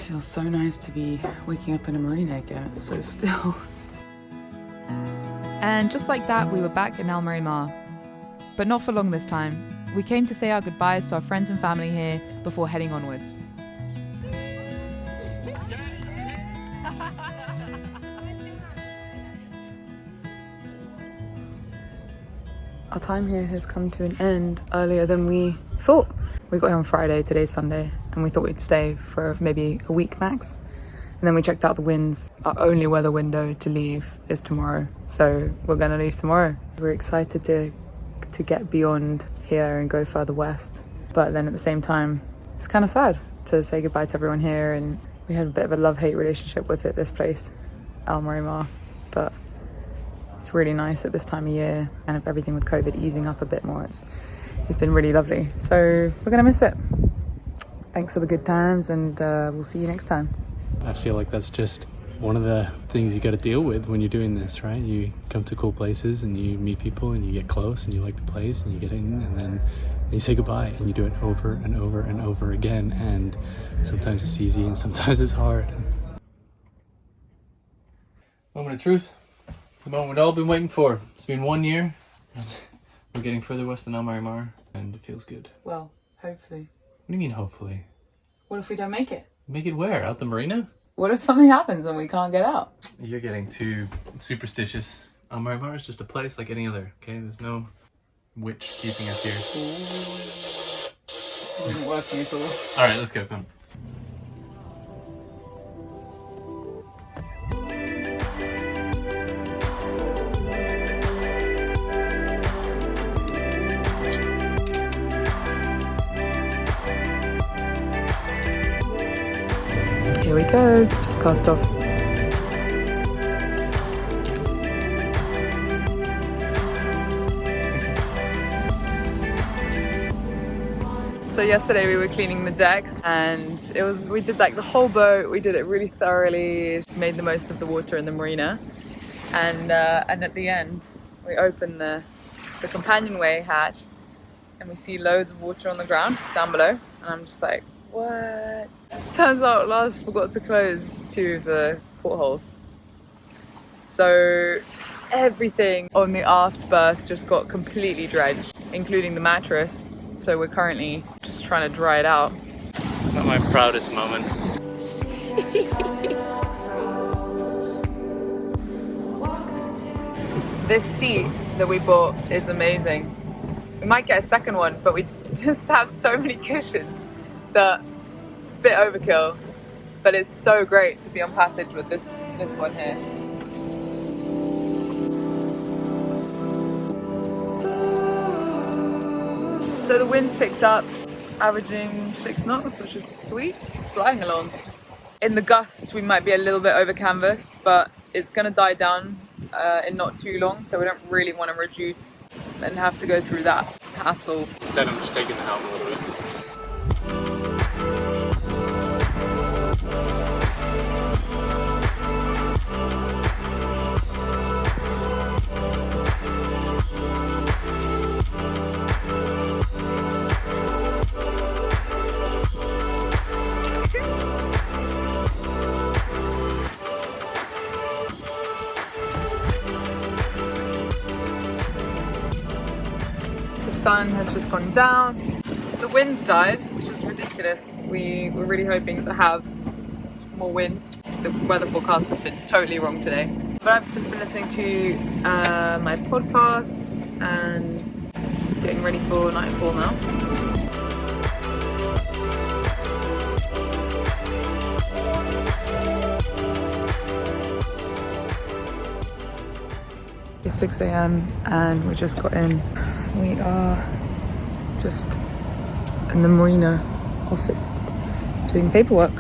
feels so nice to be waking up in a marina again. It's so still. And just like that, we were back in Almerimar. But not for long this time. We came to say our goodbyes to our friends and family here before heading onwards. Our time here has come to an end earlier than we thought. We got here on Friday, today's Sunday, and we thought we'd stay for maybe a week max. And then we checked out the winds. Our only weather window to leave is tomorrow, so we're gonna leave tomorrow. We're excited to get beyond here and go further west, but then at the same time, it's kind of sad to say goodbye to everyone here, and we had a bit of a love-hate relationship with it, this place, Almerimar, but it's really nice at this time of year, and if everything with COVID easing up a bit more, it's been really lovely. So we're gonna miss it. Thanks for the good times, and we'll see you next time. I feel like that's just one of the things you got to deal with when you're doing this, right? You come to cool places and you meet people and you get close and you like the place and you get in, and then you say goodbye, and you do it over and over and over again, and sometimes it's easy and sometimes it's hard. Moment of truth. The moment we've all been waiting for. It's been 1 year and we're getting further west than Almerimar, and it feels good. Well, hopefully. What do you mean hopefully? What if we don't make it? Make it where? Out the marina? What if something happens and we can't get out? You're getting too superstitious. Almerimar is just a place like any other, okay? There's no witch keeping us here. It isn't working at all. Alright, let's go, come. Here we go, just cast off. So yesterday we were cleaning the decks, and we did like the whole boat. We did it really thoroughly, made the most of the water in the marina, and at the end we open the companionway hatch and we see loads of water on the ground down below, and I'm just like, what? Turns out Lars forgot to close 2 of the portholes. So everything on the aft berth just got completely drenched, including the mattress. So we're currently just trying to dry it out. Not my proudest moment. This seat that we bought is amazing. We might get a second one, but we just have so many cushions that it's a bit overkill, but it's so great to be on passage with this one here. So the wind's picked up, averaging 6 knots, which is sweet, flying along. In the gusts, we might be a little bit over canvassed, but it's gonna die down in not too long, so we don't really want to reduce and have to go through that hassle. Instead, I'm just taking the helm a little bit. The sun has just gone down. The wind's died, which is ridiculous. We were really hoping to have more wind. The weather forecast has been totally wrong today. But I've just been listening to my podcast and just getting ready for nightfall now. It's 6 a.m. and we just got in. We are just in the marina office doing paperwork.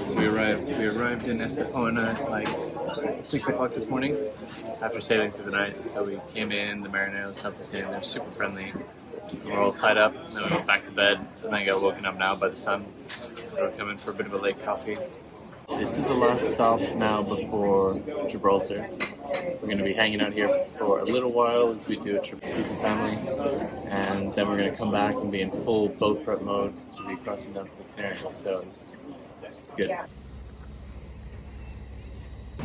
So we arrived in Estepona at like 6 o'clock this morning after sailing through the night. So we came in, the marineros helped us in, they're super friendly. We're all tied up, then we went back to bed, and I got woken up now by the sun. So we're coming for a bit of a late coffee. This is the last stop now before Gibraltar. We're going to be hanging out here for a little while as we do a trip to see some family, and then we're going to come back and be in full boat prep mode to be crossing down to the Canaries. So it's good.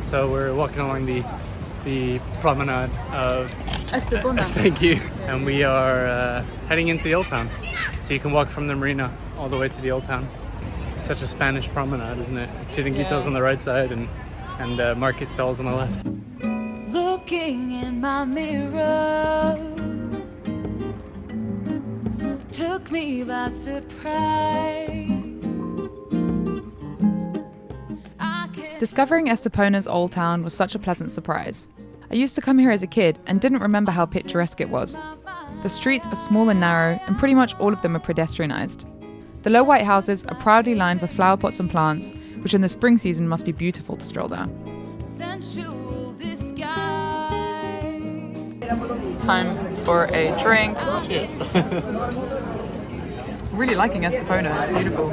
So we're walking along the promenade of Estepona. thank you, and we are heading into the old town. So you can walk from the marina all the way to the old town. It's such a Spanish promenade, isn't it? Chiringuitos on the right side and market stalls on the left. Looking in my mirror took me by surprise. Discovering Estepona's old town was such a pleasant surprise. I used to come here as a kid and didn't remember how picturesque it was. The streets are small and narrow, and pretty much all of them are pedestrianised. The low white houses are proudly lined with flower pots and plants, which in the spring season must be beautiful to stroll down. Time for a drink. Cheers. Really liking Estepona, it's beautiful.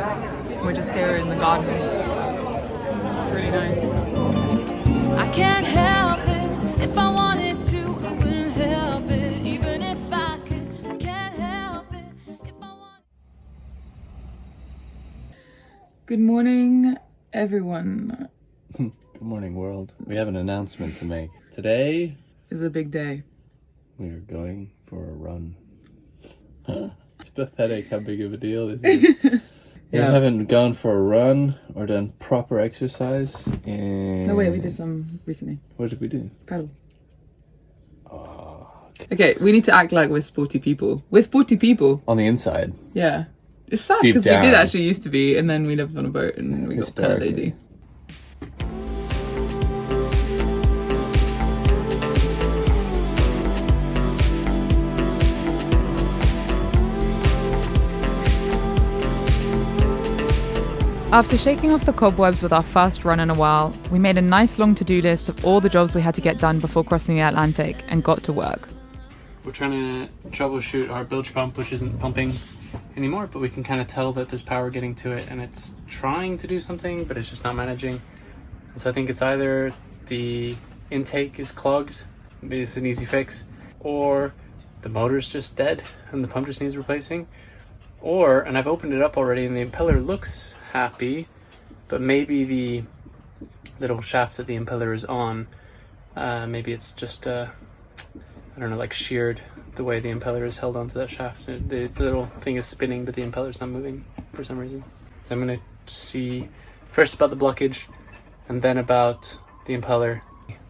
We're just here in the garden. It's really nice. I can't help it. If I wanted to, I wouldn't help it. Even if I could, I can't help it. If I want. Good morning, everyone. Good morning, world. We have an announcement to make. Today, It's a big day. we are going for a run. It's pathetic how big of a deal this is. We Yeah. haven't gone for a run or done proper exercise in... No, wait, we did some recently. What did we do? Paddle. Oh, Okay, we need to act like we're sporty people. We're sporty people. on the inside. Yeah. It's sad Deep because we did down. actually used to be, and then we lived on a boat and we got kind of Hysterically. lazy. After shaking off the cobwebs with our first run in a while, we made a nice long to-do list of all the jobs we had to get done before crossing the Atlantic and got to work. We're trying to troubleshoot our bilge pump, which isn't pumping anymore, but we can kind of tell that there's power getting to it and it's trying to do something, but it's just not managing. And so I think it's either the intake is clogged, maybe it's an easy fix, or the motor's just dead and the pump just needs replacing, or, and I've opened it up already and the impeller looks happy, but maybe the little shaft that the impeller is on, maybe it's just I don't know, like sheared the way the impeller is held onto that shaft. The little thing is spinning, but the impeller's not moving for some reason. So I'm going to see first about the blockage and then about the impeller.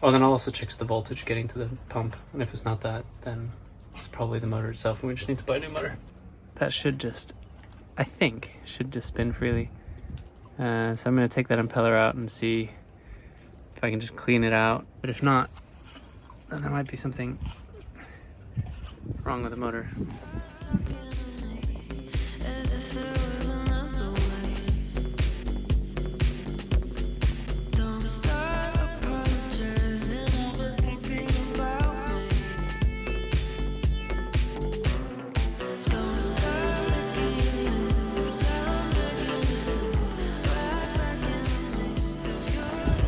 Oh, and then I'll also check the voltage getting to the pump. And if it's not that, then it's probably the motor itself and we just need to buy a new motor. That should just, I think, should just spin freely. So I'm going to take that impeller out and see if I can just clean it out. But if not, then there might be something wrong with the motor. As if there was another way. Don't start apologizing over thinking about me. Don't start looking moves I'm making this right back in the midst of your.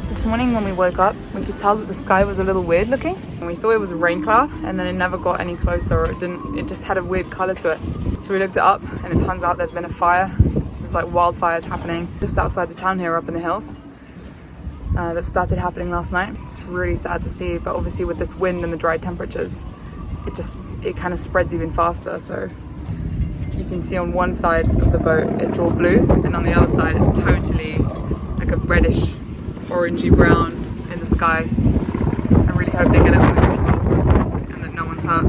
This morning when we woke up, we could tell that the sky was a little weird looking. And we thought it was a rain cloud, and then it never got any closer, or it just had a weird color to it. So we looked it up, and it turns out there's been a fire. There's like wildfires happening just outside the town here up in the hills. That started happening last night. It's really sad to see, but obviously with this wind and the dry temperatures, it kind of spreads even faster. So you can see on one side of the boat it's all blue, and on the other side it's totally like a reddish, orangey brown in the sky. I really hope they get it under control and that no one's hurt.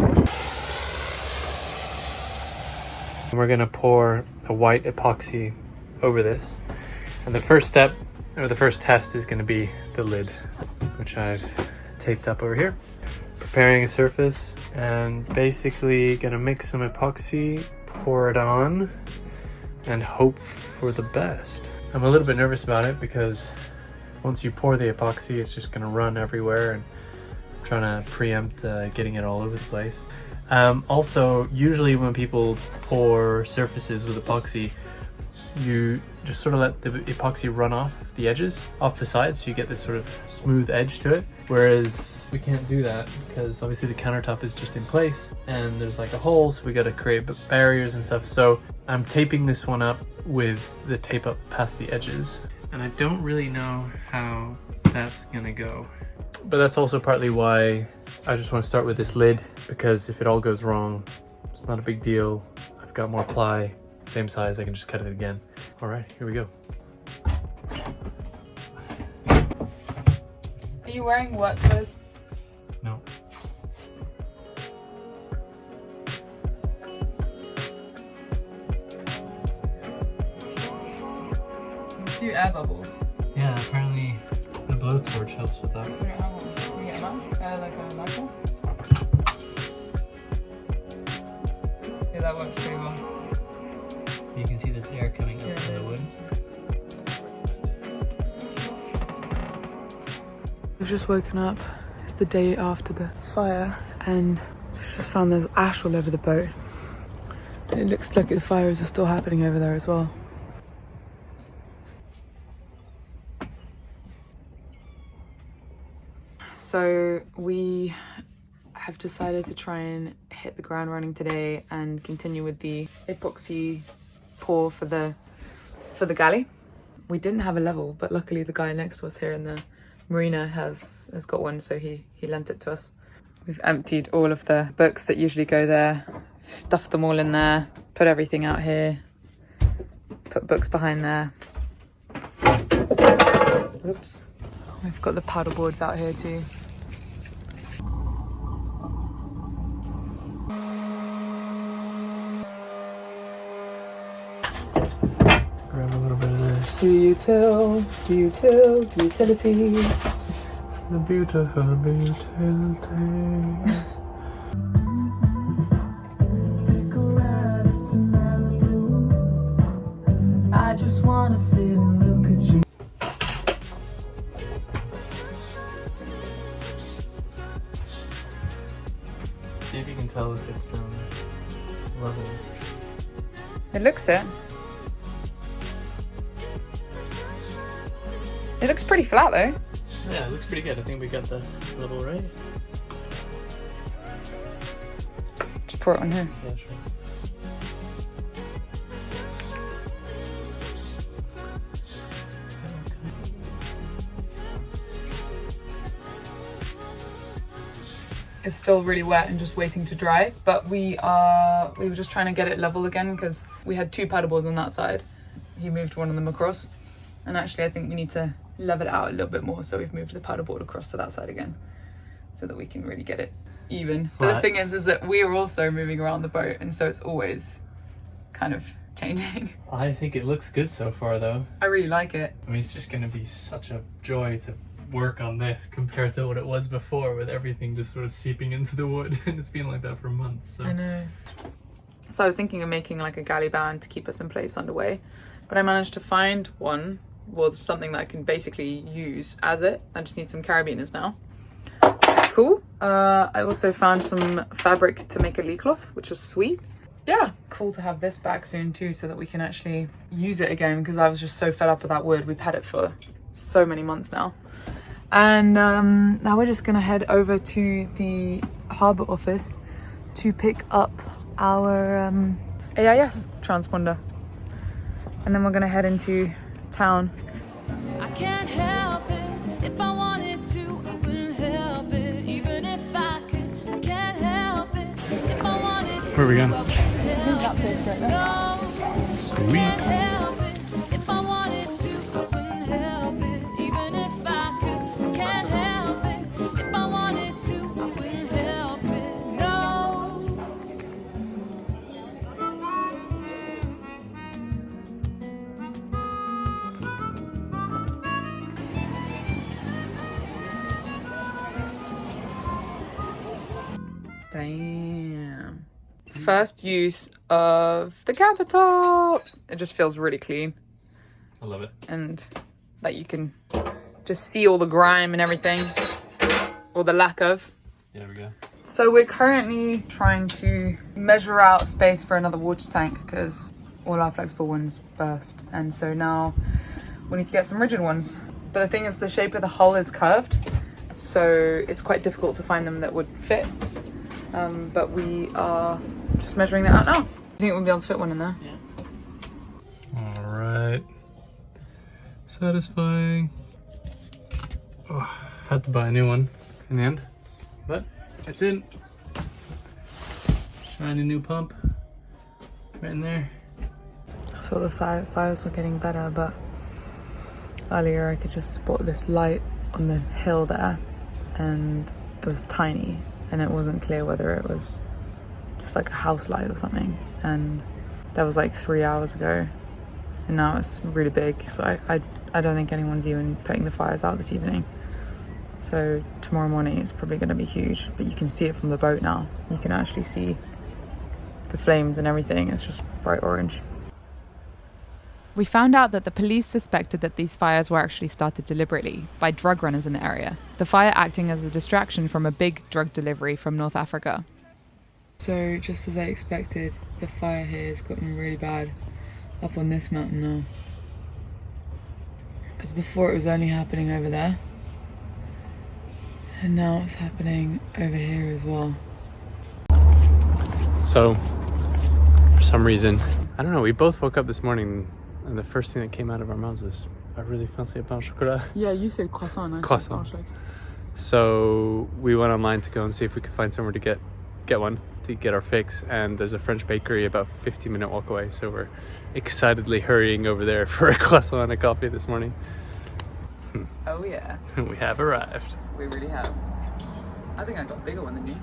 We're going to pour a white epoxy over this. And the first step, or the first test, is going to be the lid, which I've taped up over here. Preparing a surface and basically going to mix some epoxy, pour it on, and hope for the best. I'm a little bit nervous about it because once you pour the epoxy, it's just going to run everywhere, and I'm trying to preempt getting it all over the place. Also, usually when people pour surfaces with epoxy, you just sort of let the epoxy run off the edges, off the sides, so you get this sort of smooth edge to it. Whereas we can't do that because obviously the countertop is just in place and there's like a hole, so we got to create barriers and stuff. So I'm taping this one up with the tape up past the edges, and I don't really know how that's gonna go. But that's also partly why I just want to start with this lid, because if it all goes wrong, it's not a big deal. I've got more ply, same size, I can just cut it again. All right, here we go. Are you wearing work clothes? No. There's a few air bubbles. Yeah, apparently the blowtorch helps with that. We don't have one. Can we get one? Like a rifle? Yeah, that works pretty well. You can see this air coming up from the wood. We've just woken up. It's the day after the fire and just found there's ash all over the boat. And it looks like the fires are still happening over there as well. So we have decided to try and hit the ground running today and continue with the epoxy pour for the galley. We didn't have a level, but luckily the guy next to us here in the marina has got one, so he lent it to us. We've emptied all of the books that usually go there, stuffed them all in there, put everything out here, put books behind there. Oops. We've got the paddle boards out here too. Grab a little bit of this. Do you tell, utility. It's the beautiful utility. I just wanna sit and look at you. See if you can tell if it's level. It looks it. It looks pretty flat though. Yeah, it looks pretty good. I think we got the level right. Just pour it on here. Yeah, sure. It's still really wet and just waiting to dry, but we were just trying to get it level again because we had two paddleboards on that side. He moved one of them across, and actually I think we need to level it out a little bit more, so we've moved the paddleboard across to that side again so that we can really get it even. But the thing is that we are also moving around the boat, and so it's always kind of changing. I think it looks good so far though. I really like it. I mean, it's just gonna be such a joy to work on this compared to what it was before, with everything just sort of seeping into the wood. And it's been like that for months, so. I know. So I was thinking of making like a galley band to keep us in place underway, but I managed to find one, well, something that I can basically use as it. I just need some carabiners now. Cool. I also found some fabric to make a lee cloth, which is sweet. Yeah, cool to have this back soon too, so that we can actually use it again, because I was just so fed up with that wood. We've had it for so many months now. And now we're just gonna head over to the harbour office to pick up our AIS transponder. And then we're gonna head into town. I can't help it. If I wanted to, I wouldn't help it. Even if I could, I can't help it. If I wanted to, Where are we going? no, Sweet. can't help it. If I wanted to, I wouldn't help it. Even if I could, I can't help it. If I wanted to, I wouldn't help it. No. Damn. First use of the countertops. It just feels really clean, I love it. and that you can just see all the grime and everything, or the lack of. There we go. So we're currently trying to measure out space for another water tank, because all our flexible ones burst, and so now we need to get some rigid ones. But the thing is, the shape of the hull is curved, so it's quite difficult to find them that would fit. But we are just measuring that out now. I think we'll be able to fit one in there. Yeah. All right. Satisfying. Oh, had to buy a new one in the end, but it's in. Shiny new pump right in there. I thought the fires were getting better, but earlier I could just spot this light on the hill there, and it was tiny, and it wasn't clear whether it was just like a house light or something. And that was like 3 hours ago, and now it's really big. So I don't think anyone's even putting the fires out this evening. So tomorrow morning it's probably going to be huge, but you can see it from the boat now. You can actually see the flames and everything. It's just bright orange. We found out that the police suspected that these fires were actually started deliberately by drug runners in the area, the fire acting as a distraction from a big drug delivery from North Africa. So just as I expected, the fire here has gotten really bad up on this mountain now. Because before it was only happening over there, and now it's happening over here as well. So, for some reason, I don't know, we both woke up this morning and the first thing that came out of our mouths was, I really fancy a pain au chocolat. Yeah, you said croissant. Croissant. So we went online to go and see if we could find somewhere to get one, to get our fix. And there's a French bakery about a 15-minute walk away. So we're excitedly hurrying over there for a croissant and a coffee this morning. Oh yeah. We have arrived. We really have. I think I got a bigger one than you.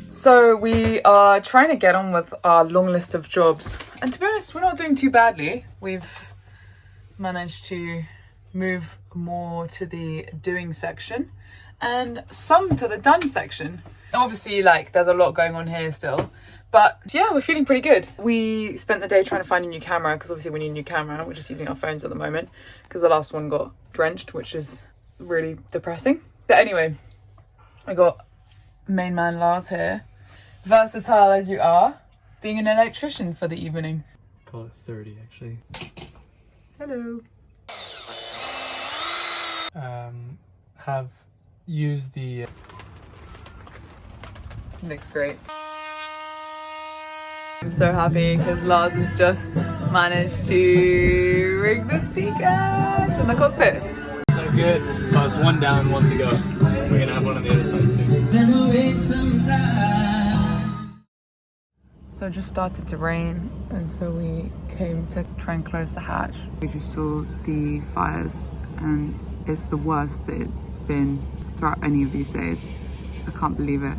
So we are trying to get on with our long list of jobs, and to be honest, we're not doing too badly. We've managed to move more to the doing section and some to the done section. Obviously, like, there's a lot going on here still, but yeah, we're feeling pretty good. We spent the day trying to find a new camera, because obviously we need a new camera. We're just using our phones at the moment because the last one got drenched, which is really depressing. But anyway, I got main man Lars here, versatile as you are, being an electrician for the evening. Call it 30 actually. Hello. Have used the Looks great. I'm so happy because Lars has just managed to rig the speakers in the cockpit. so good. Oh, it's one down, one to go. We're gonna have one on the other side too. So it just started to rain, and so we came to try and close the hatch. We just saw the fires, and it's the worst that it's been throughout any of these days. I can't believe it.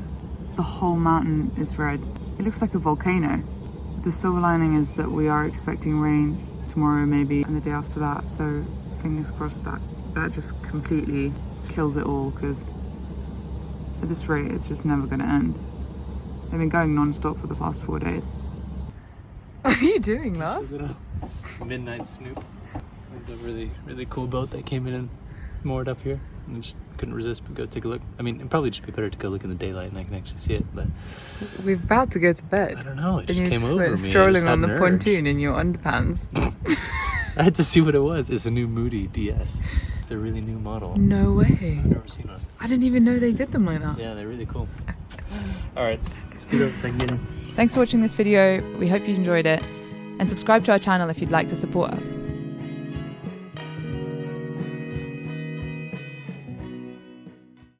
The whole mountain is red. It looks like a volcano. The silver lining is that we are expecting rain tomorrow maybe, and the day after that, so fingers crossed that just completely kills it all, because at this rate it's just never going to end. They've been going non-stop for the past 4 days. What are you doing, Lars? Midnight snoop. It's a really, really cool boat that came in and moored up here. And I just couldn't resist but go take a look. I mean, it'd probably just be better to go look in the daylight and I can actually see it, but... We're about to go to bed. I don't know, it and just came over me. Went strolling on the urge. pontoon in your underpants. I had to see what it was. It's a new Moody DS. It's a really new model. No way. I've never seen one. I didn't even know they did them like that. Yeah, they're really cool. Alright, let's scoot over so I can get in. Thanks for watching this video. We hope you enjoyed it. And subscribe to our channel if you'd like to support us.